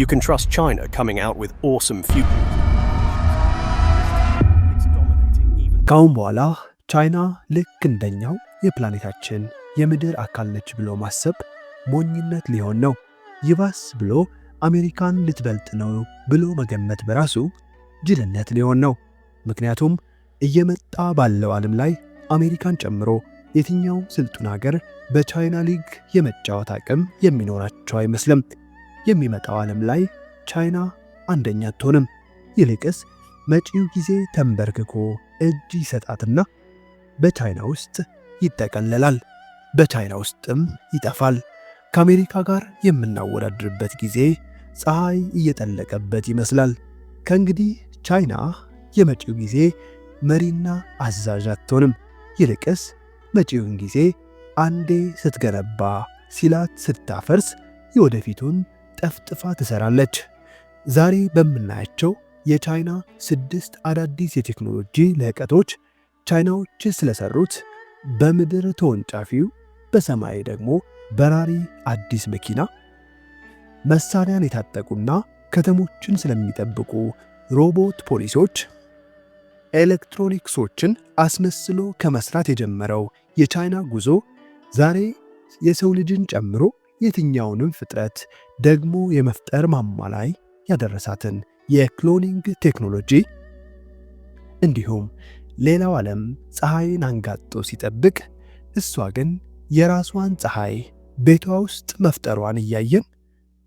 You can trust China coming out with awesome future. ካሁን በኋላ ቻይና ልክ እንደኛው የፕላኔታችን የምድር አካል ነች ብሎ ማሰብ ሞኝነት ሊሆን ነው። ይባስ ብሎ አሜሪካን ልትበልጥ ነው ብሎ መገመት በራሱ ጅልነት ሊሆን ነው። ምክንያቱም እየመጣ ባለው ዓለም ላይ አሜሪካን ጨምሮ የትኛው ስልጡን ሀገር በቻይና ሊግ የመጫወት አቅም የሚኖራቸው አይመስልም። የሚመጣው ዓለም ላይ ቻይና አንደኛ አትሆንም። ይልቅስ መጪው ጊዜ ተንበርክኮ እጅ ይሰጣትና በቻይና ውስጥ ይጠቀለላል፣ በቻይና ውስጥም ይጠፋል። ከአሜሪካ ጋር የምናወዳድርበት ጊዜ ፀሐይ እየጠለቀበት ይመስላል። ከእንግዲህ ቻይና የመጪው ጊዜ መሪና አዛዥ አትሆንም። ይልቅስ መጪውን ጊዜ አንዴ ስትገነባ ሲላት ስታፈርስ የወደፊቱን ጠፍጥፋ ትሰራለች። ዛሬ በምናያቸው የቻይና 6 አዳዲስ የቴክኖሎጂ ልህቀቶች ቻይናዎች ስለሰሩት በምድር ተወንጫፊው በሰማይ ደግሞ በራሪ አዲስ መኪና፣ መሳሪያን የታጠቁና ከተሞችን ስለሚጠብቁ ሮቦት ፖሊሶች፣ ኤሌክትሮኒክሶችን አስመስሎ ከመስራት የጀመረው የቻይና ጉዞ ዛሬ የሰው ልጅን ጨምሮ የትኛውንም ፍጥረት ደግሞ የመፍጠር ማማ ላይ ያደረሳትን የክሎኒንግ ቴክኖሎጂ፣ እንዲሁም ሌላው ዓለም ፀሐይን አንጋጦ ሲጠብቅ እሷ ግን የራሷን ፀሐይ ቤቷ ውስጥ መፍጠሯን እያየን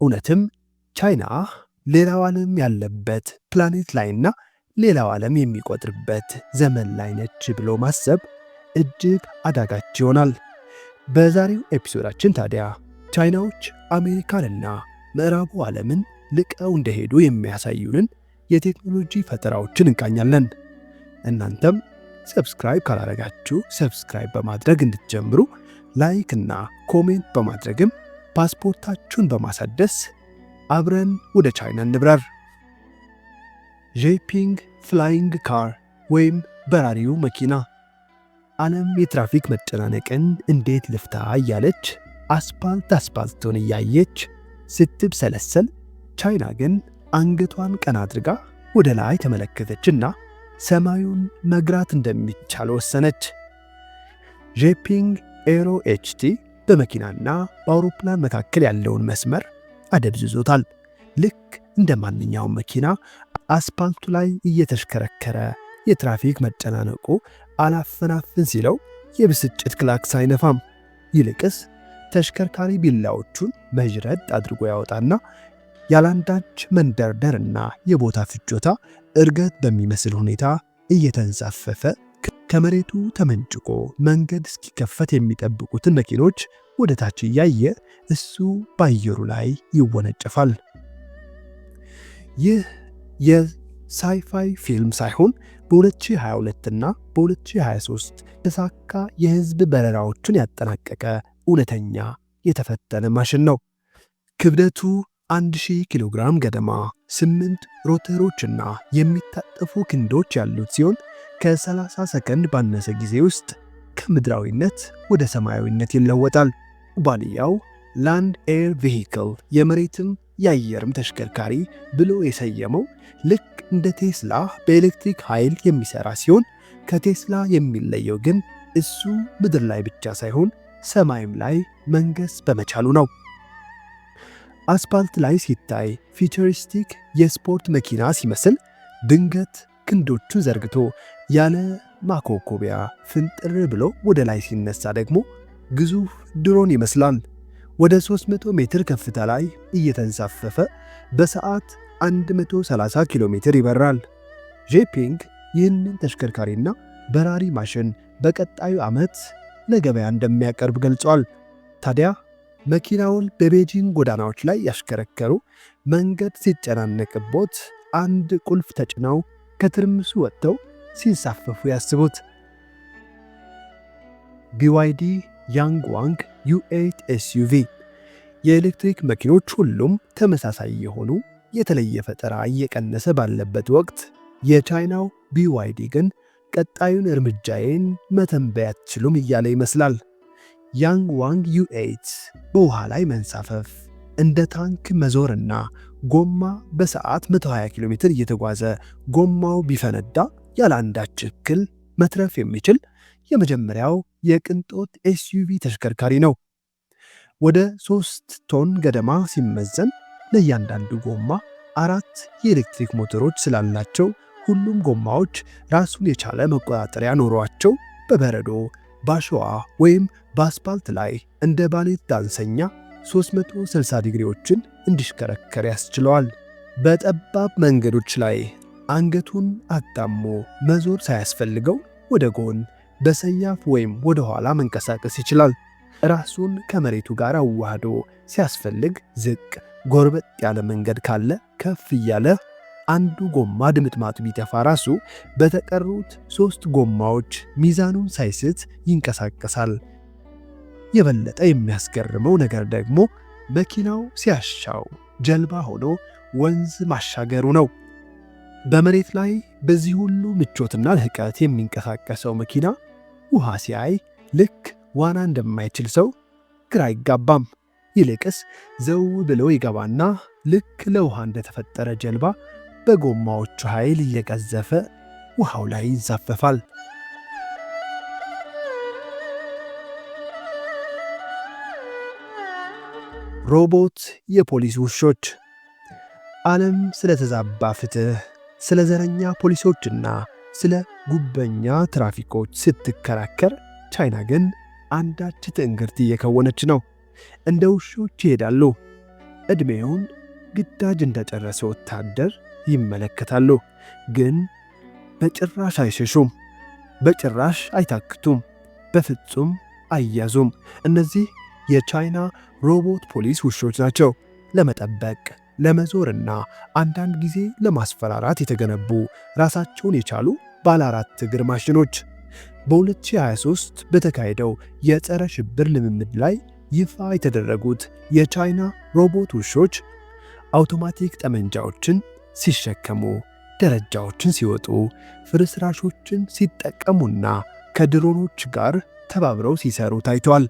እውነትም ቻይና ሌላው ዓለም ያለበት ፕላኔት ላይና ሌላው ዓለም የሚቆጥርበት ዘመን ላይ ነች ብሎ ማሰብ እጅግ አዳጋች ይሆናል። በዛሬው ኤፒሶዳችን ታዲያ ቻይናዎች አሜሪካንና ምዕራቡ ዓለምን ልቀው እንደሄዱ የሚያሳዩንን የቴክኖሎጂ ፈጠራዎችን እንቃኛለን። እናንተም ሰብስክራይብ ካላረጋችሁ ሰብስክራይብ በማድረግ እንድትጀምሩ፣ ላይክ እና ኮሜንት በማድረግም ፓስፖርታችሁን በማሳደስ አብረን ወደ ቻይና እንብረር። ዤፒንግ ፍላይንግ ካር ወይም በራሪው መኪና። ዓለም የትራፊክ መጨናነቅን እንዴት ልፍታ እያለች አስፓልቱን እያየች ስትብሰለሰል፣ ቻይና ግን አንገቷን ቀና አድርጋ ወደ ላይ ተመለከተችና ሰማዩን መግራት እንደሚቻል ወሰነች። ዤፒንግ ኤሮ ኤችቲ በመኪናና በአውሮፕላን መካከል ያለውን መስመር አደብዝዞታል። ልክ እንደ ማንኛውም መኪና አስፓልቱ ላይ እየተሽከረከረ የትራፊክ መጨናነቁ አላፈናፍን ሲለው የብስጭት ክላክስ አይነፋም። ይልቅስ ተሽከርካሪ ቢላዎቹን መዥረጥ አድርጎ ያወጣና ያላንዳች መንደርደርና የቦታ ፍጆታ እርገት በሚመስል ሁኔታ እየተንሳፈፈ ከመሬቱ ተመንጭቆ መንገድ እስኪከፈት የሚጠብቁትን መኪኖች ወደ ታች እያየ እሱ በአየሩ ላይ ይወነጨፋል። ይህ የሳይፋይ ፊልም ሳይሆን በ2022 እና በ2023 የተሳካ የህዝብ በረራዎችን ያጠናቀቀ እውነተኛ የተፈተነ ማሽን ነው። ክብደቱ 1000 ኪሎ ግራም ገደማ፣ 8 ሮተሮችና የሚታጠፉ ክንዶች ያሉት ሲሆን ከ30 ሰከንድ ባነሰ ጊዜ ውስጥ ከምድራዊነት ወደ ሰማያዊነት ይለወጣል። ኩባንያው ላንድ ኤር ቬሂክል የመሬትም የአየርም ተሽከርካሪ ብሎ የሰየመው ልክ እንደ ቴስላ በኤሌክትሪክ ኃይል የሚሰራ ሲሆን ከቴስላ የሚለየው ግን እሱ ምድር ላይ ብቻ ሳይሆን ሰማይም ላይ መንገስ በመቻሉ ነው። አስፓልት ላይ ሲታይ ፊቸሪስቲክ የስፖርት መኪና ሲመስል ድንገት ክንዶቹን ዘርግቶ ያለ ማኮኮቢያ ፍንጥር ብሎ ወደ ላይ ሲነሳ ደግሞ ግዙፍ ድሮን ይመስላል። ወደ 300 ሜትር ከፍታ ላይ እየተንሳፈፈ በሰዓት 130 ኪሎ ሜትር ይበራል። ዤፒንግ ይህንን ተሽከርካሪና በራሪ ማሽን በቀጣዩ ዓመት ለገበያ እንደሚያቀርብ ገልጿል። ታዲያ መኪናውን በቤጂንግ ጎዳናዎች ላይ ያሽከረከሩ መንገድ ሲጨናነቅቦት አንድ ቁልፍ ተጭነው ከትርምሱ ወጥተው ሲንሳፈፉ ያስቡት። BYD ያንግዋንግ U8 SUV የኤሌክትሪክ መኪኖች ሁሉም ተመሳሳይ የሆኑ የተለየ ፈጠራ እየቀነሰ ባለበት ወቅት የቻይናው BYD ግን ቀጣዩን እርምጃዬን መተንበይ አትችሉም እያለ ይመስላል። ያንግዋንግ U8 በውሃ ላይ መንሳፈፍ፣ እንደ ታንክ መዞርና ጎማ በሰዓት 120 ኪሎ ሜትር እየተጓዘ ጎማው ቢፈነዳ ያለ አንዳች እክል መትረፍ የሚችል የመጀመሪያው የቅንጦት ኤስዩቪ ተሽከርካሪ ነው። ወደ 3 ቶን ገደማ ሲመዘን ለእያንዳንዱ ጎማ 4 የኤሌክትሪክ ሞተሮች ስላላቸው ሁሉም ጎማዎች ራሱን የቻለ መቆጣጠሪያ ኖሯቸው በበረዶ በአሸዋ ወይም በአስፓልት ላይ እንደ ባሌት ዳንሰኛ 360 ዲግሪዎችን እንዲሽከረከር ያስችለዋል። በጠባብ መንገዶች ላይ አንገቱን አጣሞ መዞር ሳያስፈልገው ወደ ጎን በሰያፍ ወይም ወደ ኋላ መንቀሳቀስ ይችላል። ራሱን ከመሬቱ ጋር አዋህዶ ሲያስፈልግ ዝቅ ጎርበጥ ያለ መንገድ ካለ ከፍ እያለ አንዱ ጎማ ድምጥማጡ ቢጠፋ ራሱ በተቀሩት 3 ጎማዎች ሚዛኑን ሳይስት ይንቀሳቀሳል። የበለጠ የሚያስገርመው ነገር ደግሞ መኪናው ሲያሻው ጀልባ ሆኖ ወንዝ ማሻገሩ ነው። በመሬት ላይ በዚህ ሁሉ ምቾትና ልህቀት የሚንቀሳቀሰው መኪና ውሃ ሲያይ ልክ ዋና እንደማይችል ሰው ግራ አይጋባም። ይልቅስ ዘው ብሎ ይገባና ልክ ለውሃ እንደተፈጠረ ጀልባ በጎማዎቹ ኃይል እየቀዘፈ ውሃው ላይ ይንሳፈፋል። ሮቦት የፖሊስ ውሾች። ዓለም ስለ ተዛባ ፍትህ፣ ስለ ዘረኛ ፖሊሶችና ስለ ጉበኛ ትራፊኮች ስትከራከር፣ ቻይና ግን አንዳች ትዕግርት እየከወነች ነው። እንደ ውሾች ይሄዳሉ። ዕድሜውን ግዳጅ እንደጨረሰ ወታደር ይመለከታሉ። ግን በጭራሽ አይሸሹም፣ በጭራሽ አይታክቱም፣ በፍጹም አይያዙም። እነዚህ የቻይና ሮቦት ፖሊስ ውሾች ናቸው። ለመጠበቅ ለመዞርና አንዳንድ ጊዜ ለማስፈራራት የተገነቡ ራሳቸውን የቻሉ ባለ 4 እግር ማሽኖች። በ2023 በተካሄደው የጸረ ሽብር ልምምድ ላይ ይፋ የተደረጉት የቻይና ሮቦት ውሾች አውቶማቲክ ጠመንጃዎችን ሲሸከሙ፣ ደረጃዎችን ሲወጡ፣ ፍርስራሾችን ሲጠቀሙና ከድሮኖች ጋር ተባብረው ሲሰሩ ታይተዋል።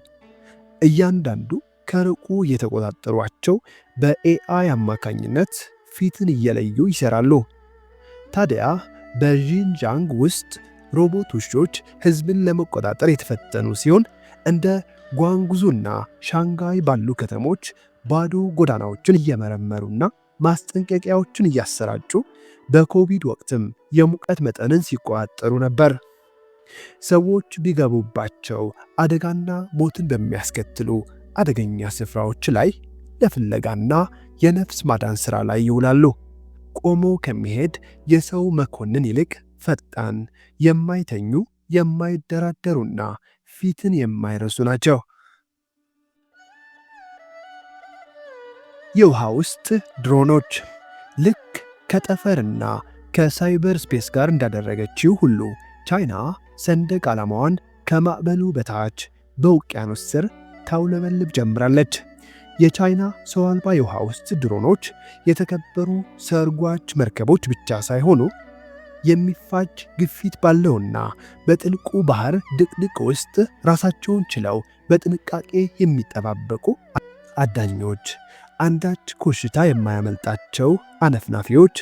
እያንዳንዱ ከርቁ የተቆጣጠሯቸው በኤአይ አማካኝነት ፊትን እየለዩ ይሰራሉ። ታዲያ በዢንጃንግ ውስጥ ሮቦት ውሾች ሕዝብን ለመቆጣጠር የተፈተኑ ሲሆን እንደ ጓንጉዙና ሻንጋይ ባሉ ከተሞች ባዶ ጎዳናዎችን እየመረመሩና ማስጠንቀቂያዎችን እያሰራጩ በኮቪድ ወቅትም የሙቀት መጠንን ሲቆጣጠሩ ነበር። ሰዎች ቢገቡባቸው አደጋና ሞትን በሚያስከትሉ አደገኛ ስፍራዎች ላይ ለፍለጋና የነፍስ ማዳን ሥራ ላይ ይውላሉ። ቆሞ ከሚሄድ የሰው መኮንን ይልቅ ፈጣን፣ የማይተኙ፣ የማይደራደሩና ፊትን የማይረሱ ናቸው። የውሃ ውስጥ ድሮኖች። ልክ ከጠፈርና ከሳይበር ስፔስ ጋር እንዳደረገችው ሁሉ ቻይና ሰንደቅ ዓላማዋን ከማዕበሉ በታች በውቅያኖስ ስር ታውለበልብ ጀምራለች። የቻይና ሰው አልባ የውሃ ውስጥ ድሮኖች የተከበሩ ሰርጓጅ መርከቦች ብቻ ሳይሆኑ የሚፋጅ ግፊት ባለውና በጥልቁ ባህር ድቅድቅ ውስጥ ራሳቸውን ችለው በጥንቃቄ የሚጠባበቁ አዳኞች፣ አንዳች ኮሽታ የማያመልጣቸው አነፍናፊዎች፣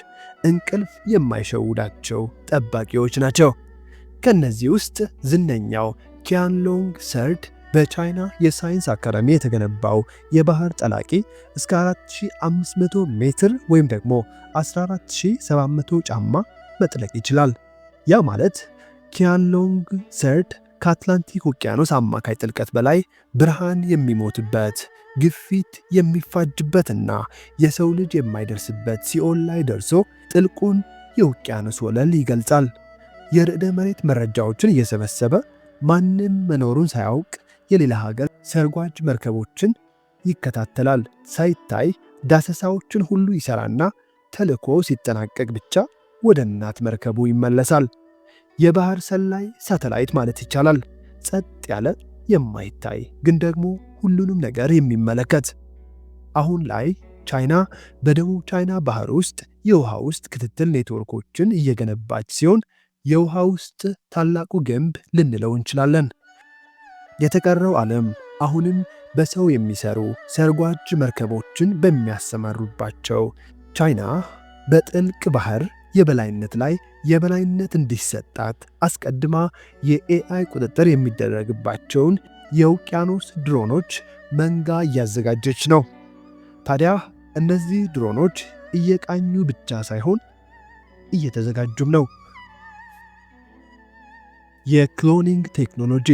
እንቅልፍ የማይሸውዳቸው ጠባቂዎች ናቸው። ከነዚህ ውስጥ ዝነኛው ኪያንሎንግ ሰርድ በቻይና የሳይንስ አካዳሚ የተገነባው የባህር ጠላቂ እስከ 4500 ሜትር ወይም ደግሞ 14700 ጫማ መጥለቅ ይችላል። ያ ማለት ኪያንሎንግ ሰርድ ከአትላንቲክ ውቅያኖስ አማካይ ጥልቀት በላይ ብርሃን የሚሞትበት፣ ግፊት የሚፋጅበትና የሰው ልጅ የማይደርስበት ሲኦል ላይ ደርሶ ጥልቁን የውቅያኖስ ወለል ይገልጻል። የርዕደ መሬት መረጃዎችን እየሰበሰበ ማንም መኖሩን ሳያውቅ የሌላ ሀገር ሰርጓጅ መርከቦችን ይከታተላል። ሳይታይ ዳሰሳዎችን ሁሉ ይሰራና ተልዕኮ ሲጠናቀቅ ብቻ ወደ እናት መርከቡ ይመለሳል። የባህር ሰላይ ሳተላይት ማለት ይቻላል። ጸጥ ያለ የማይታይ ግን ደግሞ ሁሉንም ነገር የሚመለከት። አሁን ላይ ቻይና በደቡብ ቻይና ባህር ውስጥ የውሃ ውስጥ ክትትል ኔትወርኮችን እየገነባች ሲሆን የውሃ ውስጥ ታላቁ ግንብ ልንለው እንችላለን። የተቀረው ዓለም አሁንም በሰው የሚሰሩ ሰርጓጅ መርከቦችን በሚያሰማሩባቸው ቻይና በጥልቅ ባህር የበላይነት ላይ የበላይነት እንዲሰጣት አስቀድማ የኤአይ ቁጥጥር የሚደረግባቸውን የውቅያኖስ ድሮኖች መንጋ እያዘጋጀች ነው። ታዲያ እነዚህ ድሮኖች እየቃኙ ብቻ ሳይሆን እየተዘጋጁም ነው። የክሎኒንግ ቴክኖሎጂ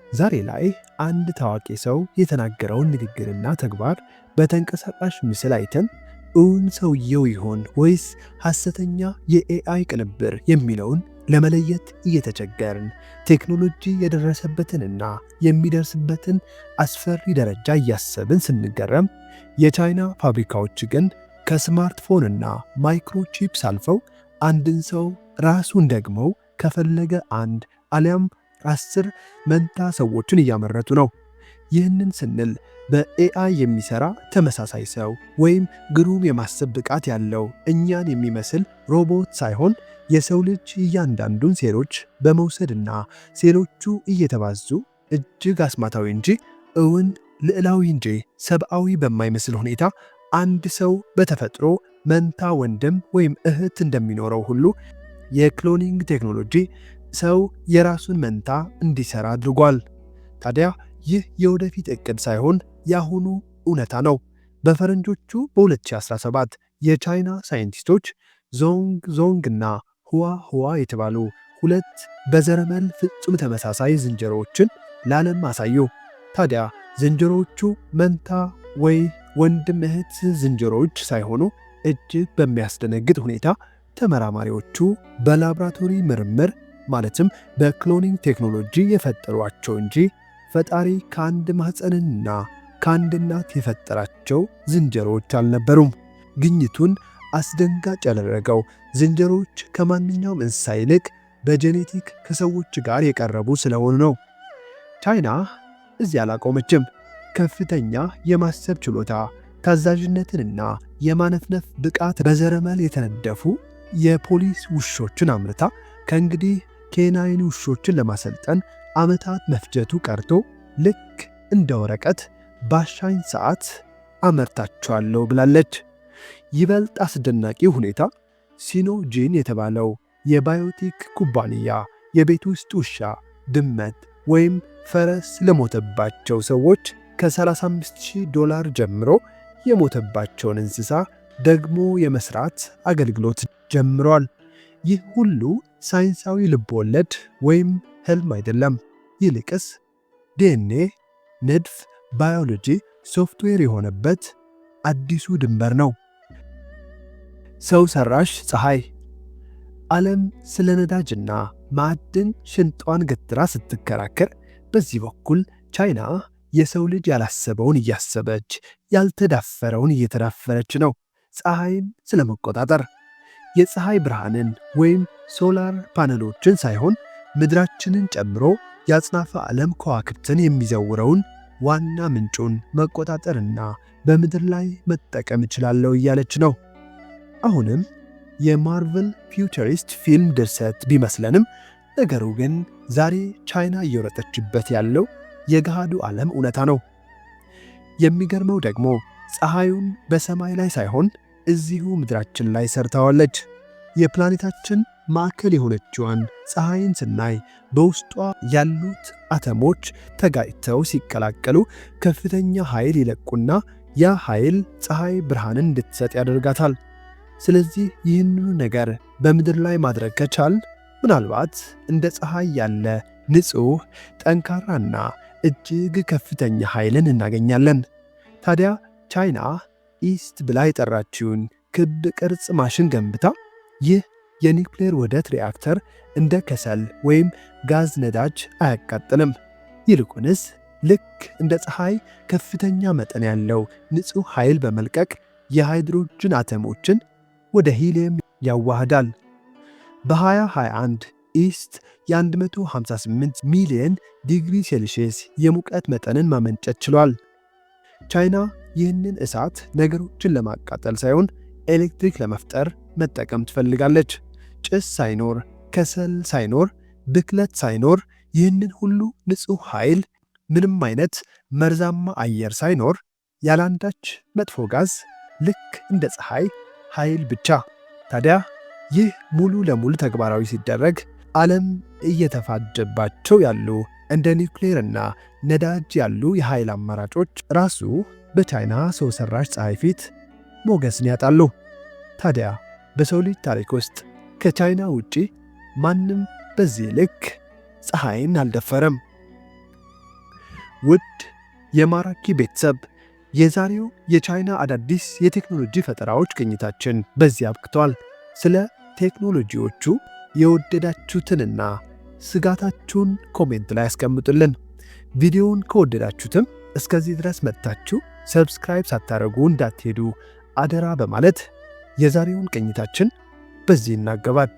ዛሬ ላይ አንድ ታዋቂ ሰው የተናገረውን ንግግርና ተግባር በተንቀሳቃሽ ምስል አይተን እውን ሰውየው ይሆን ወይስ ሐሰተኛ የኤአይ ቅንብር የሚለውን ለመለየት እየተቸገርን ቴክኖሎጂ የደረሰበትንና የሚደርስበትን አስፈሪ ደረጃ እያሰብን ስንገረም፣ የቻይና ፋብሪካዎች ግን ከስማርትፎንና ማይክሮቺፕስ አልፈው አንድን ሰው ራሱን ደግመው ከፈለገ አንድ አሊያም 10 መንታ ሰዎችን እያመረቱ ነው። ይህንን ስንል በኤአይ የሚሰራ ተመሳሳይ ሰው ወይም ግሩም የማሰብ ብቃት ያለው እኛን የሚመስል ሮቦት ሳይሆን የሰው ልጅ እያንዳንዱን ሴሎች በመውሰድና ሴሎቹ እየተባዙ እጅግ አስማታዊ እንጂ እውን ልዕላዊ እንጂ ሰብአዊ በማይመስል ሁኔታ አንድ ሰው በተፈጥሮ መንታ ወንድም ወይም እህት እንደሚኖረው ሁሉ የክሎኒንግ ቴክኖሎጂ ሰው የራሱን መንታ እንዲሰራ አድርጓል። ታዲያ ይህ የወደፊት ዕቅድ ሳይሆን ያሁኑ እውነታ ነው። በፈረንጆቹ በ2017 የቻይና ሳይንቲስቶች ዞንግ እና ሁዋ የተባሉ ሁለት በዘረመል ፍጹም ተመሳሳይ ዝንጀሮዎችን ለዓለም አሳዩ። ታዲያ ዝንጀሮዎቹ መንታ ወይ ወንድም እህት ዝንጀሮዎች ሳይሆኑ እጅግ በሚያስደነግጥ ሁኔታ ተመራማሪዎቹ በላብራቶሪ ምርምር ማለትም በክሎኒንግ ቴክኖሎጂ የፈጠሯቸው እንጂ ፈጣሪ ከአንድ ማኅፀንና ከአንድ እናት የፈጠራቸው ዝንጀሮዎች አልነበሩም። ግኝቱን አስደንጋጭ ያደረገው ዝንጀሮዎች ከማንኛውም እንስሳ ይልቅ በጄኔቲክ ከሰዎች ጋር የቀረቡ ስለሆኑ ነው። ቻይና እዚህ አላቆመችም። ከፍተኛ የማሰብ ችሎታ፣ ታዛዥነትንና የማነፍነፍ ብቃት በዘረመል የተነደፉ የፖሊስ ውሾችን አምርታ ከእንግዲህ ኬናይን ውሾችን ለማሰልጠን ዓመታት መፍጀቱ ቀርቶ ልክ እንደ ወረቀት ባሻኝ ሰዓት አመርታቸዋለሁ ብላለች። ይበልጥ አስደናቂ ሁኔታ ሲኖጂን የተባለው የባዮቲክ ኩባንያ የቤት ውስጥ ውሻ፣ ድመት ወይም ፈረስ ለሞተባቸው ሰዎች ከ$35,000 ጀምሮ የሞተባቸውን እንስሳ ደግሞ የመስራት አገልግሎት ጀምሯል። ይህ ሁሉ ሳይንሳዊ ልብወለድ ወይም ህልም አይደለም። ይልቅስ ዲኤንኤ፣ ንድፍ፣ ባዮሎጂ ሶፍትዌር የሆነበት አዲሱ ድንበር ነው። ሰው ሰራሽ ፀሐይ። ዓለም ስለ ነዳጅና ማዕድን ሽንጧን ገትራ ስትከራከር፣ በዚህ በኩል ቻይና የሰው ልጅ ያላሰበውን እያሰበች ያልተዳፈረውን እየተዳፈረች ነው። ፀሐይን ስለመቆጣጠር የፀሐይ ብርሃንን ወይም ሶላር ፓነሎችን ሳይሆን ምድራችንን ጨምሮ የአጽናፈ ዓለም ከዋክብትን የሚዘውረውን ዋና ምንጩን መቆጣጠርና በምድር ላይ መጠቀም እችላለሁ እያለች ነው። አሁንም የማርቨል ፊውቸሪስት ፊልም ድርሰት ቢመስለንም ነገሩ ግን ዛሬ ቻይና እየወረጠችበት ያለው የገሃዱ ዓለም እውነታ ነው። የሚገርመው ደግሞ ፀሐዩን በሰማይ ላይ ሳይሆን እዚሁ ምድራችን ላይ ሰርታዋለች። የፕላኔታችን ማዕከል የሆነችዋን ፀሐይን ስናይ በውስጧ ያሉት አተሞች ተጋጭተው ሲቀላቀሉ ከፍተኛ ኃይል ይለቁና ያ ኃይል ፀሐይ ብርሃንን እንድትሰጥ ያደርጋታል። ስለዚህ ይህንኑ ነገር በምድር ላይ ማድረግ ከቻል ምናልባት እንደ ፀሐይ ያለ ንጹሕ፣ ጠንካራና እጅግ ከፍተኛ ኃይልን እናገኛለን። ታዲያ ቻይና ኢስት ብላ የጠራችውን ክብ ቅርጽ ማሽን ገንብታ ይህ የኒውክሌር ውህደት ሪአክተር እንደ ከሰል ወይም ጋዝ ነዳጅ አያቃጥልም። ይልቁንስ ልክ እንደ ፀሐይ ከፍተኛ መጠን ያለው ንጹሕ ኃይል በመልቀቅ የሃይድሮጅን አተሞችን ወደ ሂሊየም ያዋህዳል። በ2021 ኢስት የ158 ሚሊዮን ዲግሪ ሴልሺየስ የሙቀት መጠንን ማመንጨት ችሏል። ቻይና ይህንን እሳት ነገሮችን ለማቃጠል ሳይሆን ኤሌክትሪክ ለመፍጠር መጠቀም ትፈልጋለች። ጭስ ሳይኖር፣ ከሰል ሳይኖር፣ ብክለት ሳይኖር፣ ይህንን ሁሉ ንጹሕ ኃይል፣ ምንም አይነት መርዛማ አየር ሳይኖር፣ ያላንዳች መጥፎ ጋዝ ልክ እንደ ፀሐይ ኃይል ብቻ። ታዲያ ይህ ሙሉ ለሙሉ ተግባራዊ ሲደረግ ዓለም እየተፋጀባቸው ያሉ እንደ ኒውክሌርና ነዳጅ ያሉ የኃይል አማራጮች ራሱ በቻይና ሰው ሰራሽ ፀሐይ ፊት ሞገስን ያጣሉ። ታዲያ በሰው ልጅ ታሪክ ውስጥ ከቻይና ውጪ ማንም በዚህ ልክ ፀሐይን አልደፈረም። ውድ የማራኪ ቤተሰብ፣ የዛሬው የቻይና አዳዲስ የቴክኖሎጂ ፈጠራዎች ቅኝታችን በዚህ አብቅቷል። ስለ ቴክኖሎጂዎቹ የወደዳችሁትንና ስጋታችሁን ኮሜንት ላይ ያስቀምጡልን። ቪዲዮውን ከወደዳችሁትም እስከዚህ ድረስ መጥታችሁ ሰብስክራይብ ሳታደርጉ እንዳትሄዱ አደራ በማለት የዛሬውን ቅኝታችን በዚህ እናገባድ።